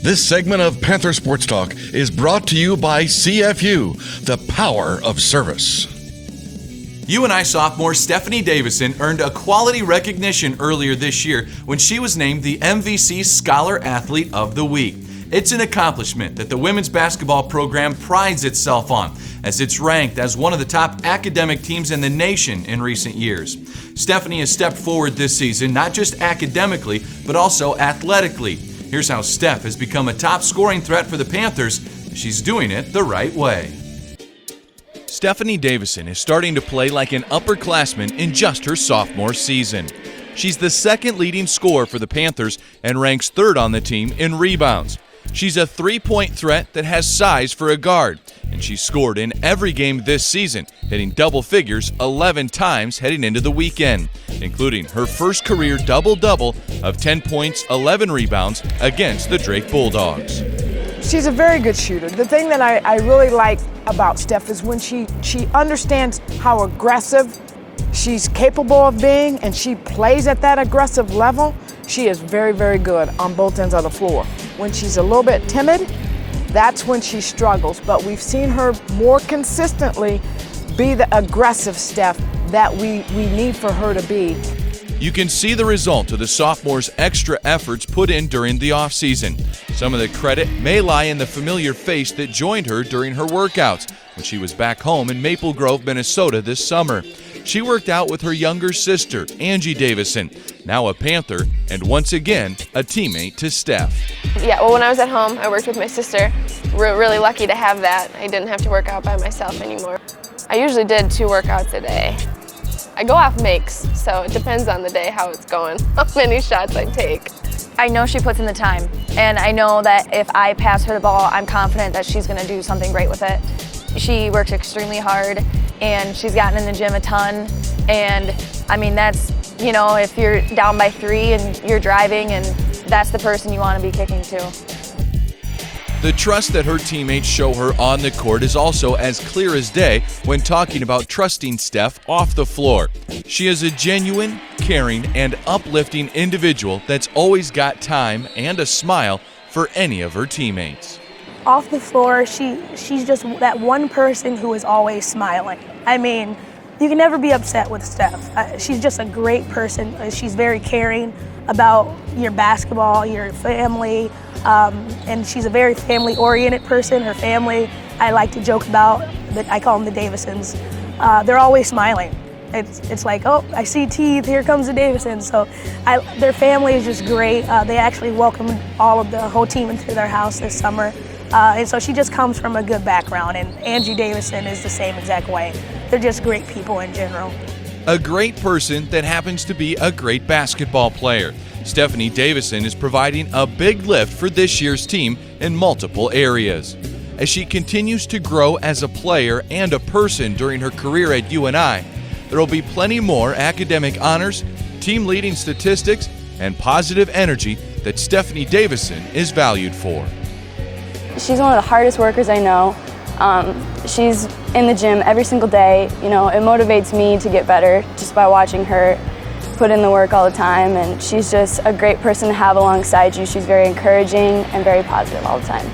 This segment of Panther Sports Talk is brought to you by CFU, the power of service. UNI sophomore Stephanie Davison earned a quality recognition earlier this year when she was named the MVC Scholar Athlete of the Week. It's an accomplishment that the women's basketball program prides itself on, as it's ranked as one of the top academic teams in the nation in recent years. Stephanie has stepped forward this season, not just academically, but also athletically. Here's how Steph has become a top scoring threat for the Panthers. She's doing it the right way. Stephanie Davison is starting to play like an upperclassman in just her sophomore season. She's the second leading scorer for the Panthers and ranks third on the team in rebounds. She's a three-point threat that has size for a guard, and she's scored in every game this season, hitting double figures 11 times heading into the weekend, including her first career double-double of 10 points, 11 rebounds against the Drake Bulldogs. She's a very good shooter. The thing that I really like about Steph is when she understands how aggressive she's capable of being, and she plays at that aggressive level. She is very, very good on both ends of the floor. When she's a little bit timid, that's when she struggles. But we've seen her more consistently be the aggressive Steph that we need for her to be. You can see the result of the sophomore's extra efforts put in during the offseason. Some of the credit may lie in the familiar face that joined her during her workouts when she was back home in Maple Grove, Minnesota this summer. She worked out with her younger sister, Angie Davison, now a Panther, and once again, a teammate to Steph. Yeah, well, when I was at home, I worked with my sister. We're really lucky to have that. I didn't have to work out by myself anymore. I usually did 2 workouts a day. I go off makes, so it depends on the day how it's going, how many shots I take. I know she puts in the time, and I know that if I pass her the ball, I'm confident that she's going to do something great with it. She works extremely hard, and she's gotten in the gym a ton, and I mean, that's, you know, if you're down by 3 and you're driving, and that's the person you want to be kicking to. The trust that her teammates show her on the court is also as clear as day when talking about trusting Steph off the floor. She is a genuine, caring, and uplifting individual that's always got time and a smile for any of her teammates. Off the floor, she's just that one person who is always smiling. I mean, you can never be upset with Steph. She's just a great person. She's very caring about your basketball, your family, and she's a very family-oriented person. Her family, I like to joke about, that I call them the Davisons. They're always smiling. It's like, oh, I see teeth, here comes the Davisons. So their family is just great. They actually welcomed the whole team into their house this summer. And so she just comes from a good background, and Angie Davison is the same exact way. They're just great people in general. A great person that happens to be a great basketball player. Stephanie Davison is providing a big lift for this year's team in multiple areas. As she continues to grow as a player and a person during her career at UNI, there will be plenty more academic honors, team-leading statistics, and positive energy that Stephanie Davison is valued for. She's one of the hardest workers I know. She's in the gym every single day. You know, it motivates me to get better just by watching her put in the work all the time, and she's just a great person to have alongside you. She's very encouraging and very positive all the time.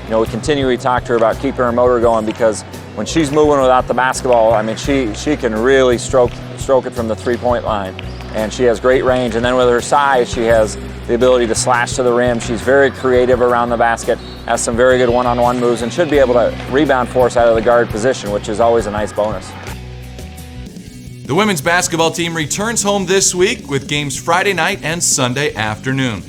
You know, we continually talk to her about keeping her motor going, because when she's moving without the basketball, I mean, she can really stroke it from the three-point line, and she has great range. And then with her size, she has the ability to slash to the rim. She's very creative around the basket, has some very good one-on-one moves, and should be able to rebound for us out of the guard position, which is always a nice bonus. The women's basketball team returns home this week with games Friday night and Sunday afternoon.